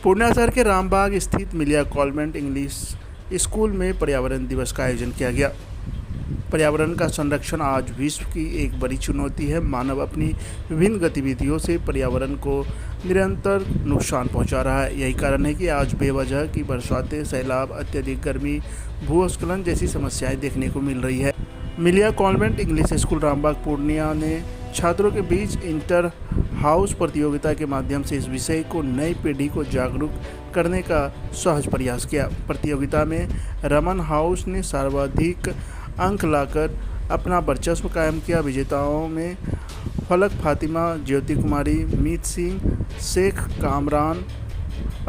पूर्णिया शहर के रामबाग स्थित मिलिया कॉन्वेंट इंग्लिश स्कूल में पर्यावरण दिवस का आयोजन किया गया। पर्यावरण का संरक्षण आज विश्व की एक बड़ी चुनौती है। मानव अपनी विभिन्न गतिविधियों से पर्यावरण को निरंतर नुकसान पहुंचा रहा है। यही कारण है कि आज बेवजह की बरसातें, सैलाब, अत्यधिक गर्मी, भूस्खलन जैसी समस्याएं देखने को मिल रही है। मिलिया convent English school Rambagh Purnia ने छात्रों के बीच इंटर हाउस प्रतियोगिता के माध्यम से इस विषय को नई पीढ़ी को जागरूक करने का सहज प्रयास किया। प्रतियोगिता में रमन हाउस ने सर्वाधिक अंक लाकर अपना वर्चस्व कायम किया। विजेताओं में फलक फातिमा, ज्योति कुमारी, मीत सिंह, शेख कामरान,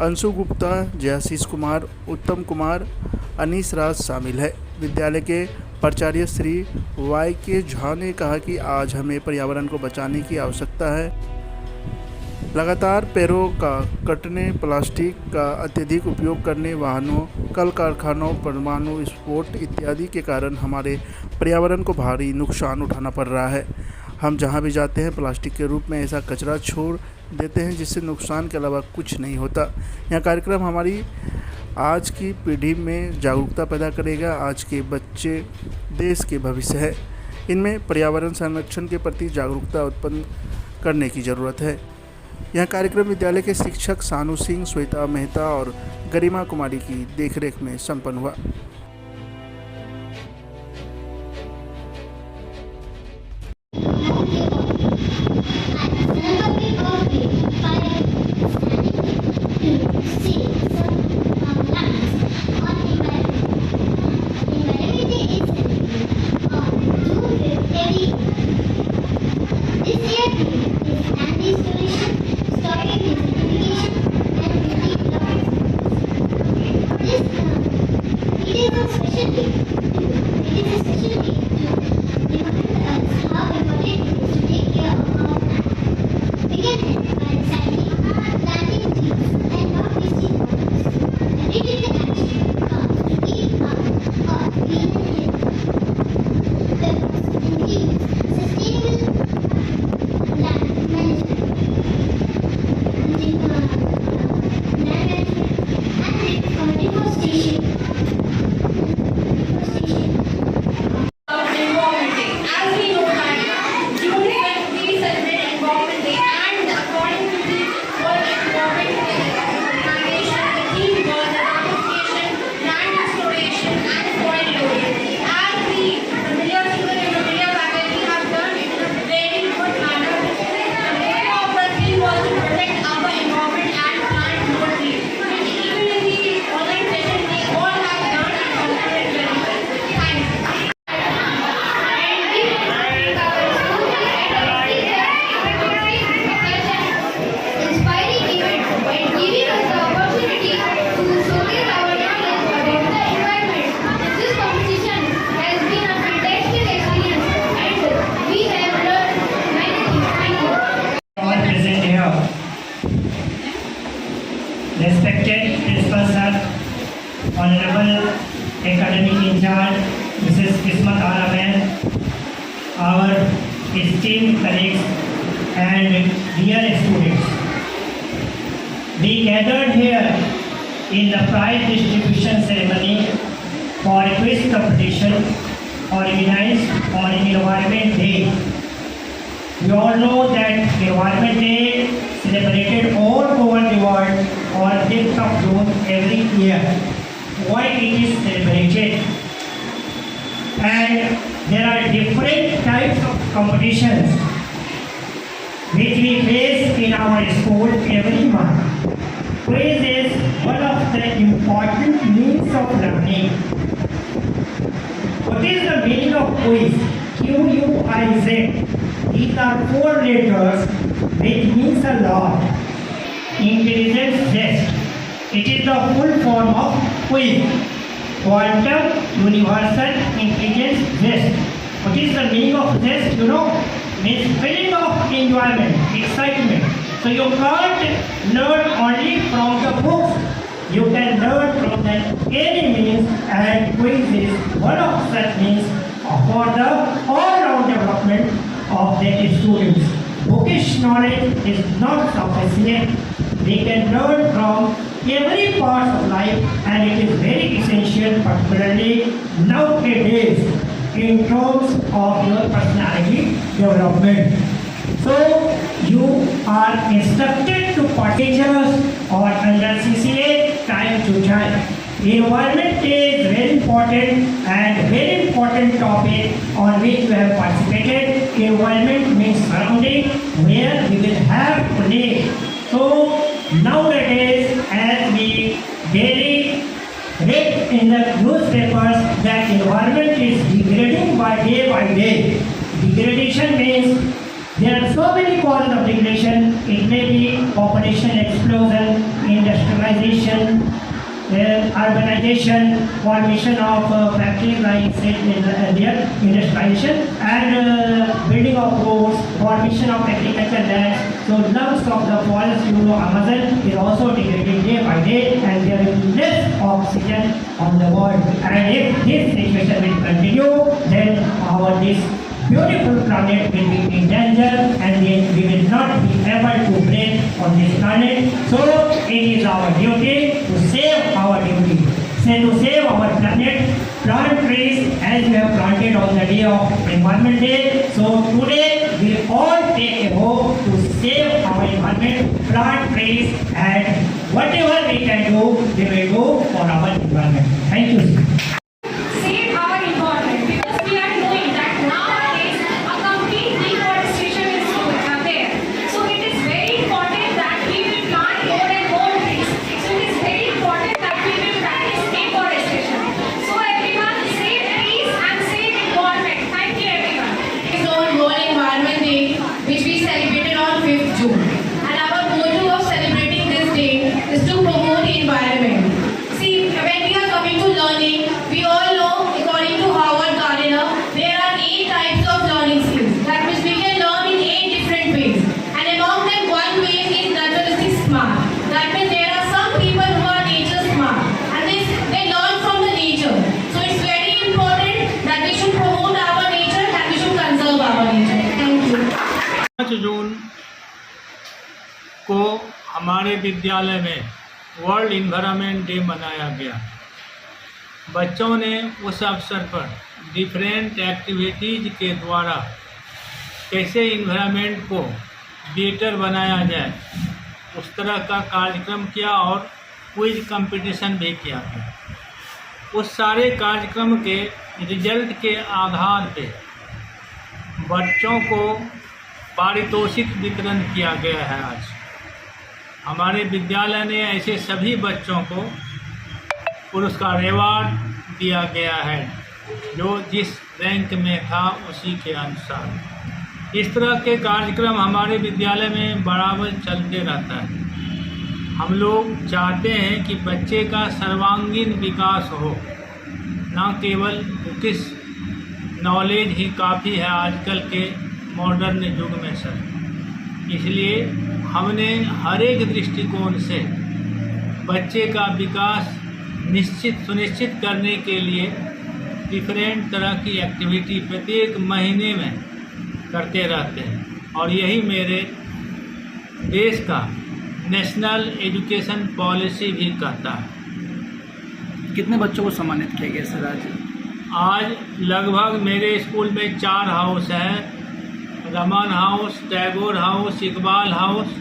अंशु गुप्ता, जयाशीष कुमार, उत्तम कुमार, अनीस राज शामिल है। विद्यालय के प्राचार्य श्री वाई के झा ने कहा कि आज हमें पर्यावरण को बचाने की आवश्यकता है। लगातार पेड़ों का कटने, प्लास्टिक का अत्यधिक उपयोग करने, वाहनों, कल कारखानों, परमाणु विस्फोट इत्यादि के कारण हमारे पर्यावरण को भारी नुकसान उठाना पड़ रहा है। हम जहां भी जाते हैं प्लास्टिक के रूप में ऐसा कचरा छोड़ देते हैं जिससे नुकसान के अलावा कुछ नहीं होता। यह कार्यक्रम हमारी आज की पीढ़ी में जागरूकता पैदा करेगा। आज के बच्चे देश के भविष्य है। इनमें पर्यावरण संरक्षण के प्रति जागरूकता उत्पन्न करने की ज़रूरत है। यह कार्यक्रम विद्यालय के शिक्षक सानू सिंह, श्वेता मेहता और गरिमा कुमारी की देखरेख में संपन्न हुआ। Respected Principal Sir, Honorable Academic Incharge, Mrs. Kismat Ara Ma'am, our esteemed colleagues and dear students, we gathered here in the prize distribution ceremony for a quiz competition organized on Environment Day. We all know that Environment Day celebrated all over the world on 5th of June every year. Why it is celebrated? And there are different types of competitions which we face in our school every month. Quiz is one of the important means of learning. What is the meaning of quiz? Q-U-I-Z. These are 4 letters which means a lot. Intelligence test. It is the full form of quiz. Quantum Universal Intelligence Test. What is the meaning of test? You know, means feeling of enjoyment, excitement. So you can't learn only from the books. You can learn from any means, and quiz is one of such means for the all-round development of the students. Bookish knowledge is not sufficient. they can learn from every part of life, and it is very essential, particularly nowadays, in terms of your personality development. So you are instructed to participate or under CCA time to time. Environment is very important and very important topic on which we have participated. Environment means surrounding where we will have play. So nowadays, as we daily read in the newspapers that environment is degrading by day. Degradation means there are so many causes of degradation. It may be population explosion, industrialization, urbanization, formation of factories like said earlier, industrialization, and building of roads, formation of agricultural lands. So lumps of the forest, Amazon is also degrading day by day, and there is less oxygen on the world. And if this situation will continue, then this beautiful planet will be in danger, and then we will not be able to breathe on this planet. So it is our duty to save our duty. To save our planet, plant trees as we have planted on the day of Environment Day. So today we all take a vote to save our environment, plant trees, and whatever we can do, we will do for our environment. Thank you. Save our environment, because we are knowing that nowadays a complete deforestation is there. So it is very important that we will plant more and more trees. So it is very important that we will practice deforestation. So everyone, save trees and save environment. Thank you everyone. It's on World Environment Day, which we celebrated on 5th June. And our motto of celebrating this day is to promote the environment. See, when we are coming to learning, we all know, according to Howard Gardner, there are 8 types of learning skills. That means we can learn in 8 different ways. And among them, one way is naturalistic smart. That means there are some people who are nature smart, and they learn from the nature. So it's very important that we should promote our nature and we should conserve our nature. Thank you. 5 जून को हमारे विद्यालय में world environment day मनाया गया। बच्चों ने उस अवसर पर डिफरेंट एक्टिविटीज़ के द्वारा कैसे इन्वायरमेंट को बेटर बनाया जाए उस तरह का कार्यक्रम किया और क्विज कंपटीशन भी किया गया। उस सारे कार्यक्रम के रिजल्ट के आधार पे बच्चों को पारितोषिक वितरण किया गया है। आज हमारे विद्यालय ने ऐसे सभी बच्चों को पुरस्कार अवार्ड दिया गया है जो जिस रैंक में था उसी के अनुसार। इस तरह के कार्यक्रम हमारे विद्यालय में बराबर चलते रहता है। हम लोग चाहते हैं कि बच्चे का सर्वांगीण विकास हो, न केवल बुकिश नॉलेज ही काफ़ी है आजकल के मॉडर्न युग में सर। इसलिए हमने हर एक दृष्टिकोण से बच्चे का विकास सुनिश्चित करने के लिए डिफरेंट तरह की एक्टिविटी प्रत्येक महीने में करते रहते हैं, और यही मेरे देश का नेशनल एजुकेशन पॉलिसी भी कहता है। कितने बच्चों को सम्मानित किया गया सर आज? आज लगभग मेरे स्कूल में 4 हाउस हैं, Raman house, Tagore house, Iqbal house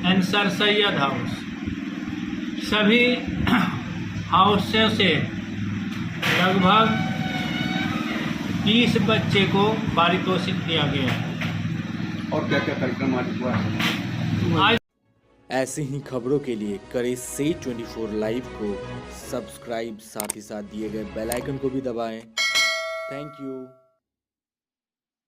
and sir Syed house. सभी हाउसों से लगभग 30 बच्चे को पारितोषिक दिया गया है। और क्या क्या कार्यक्रम आज हुआ है? आज ऐसे ही खबरों के लिए करें से 24 लाइव को सब्सक्राइब, साथ ही साथ दिए गए बेल आइकन को भी दबाएं। Thank you.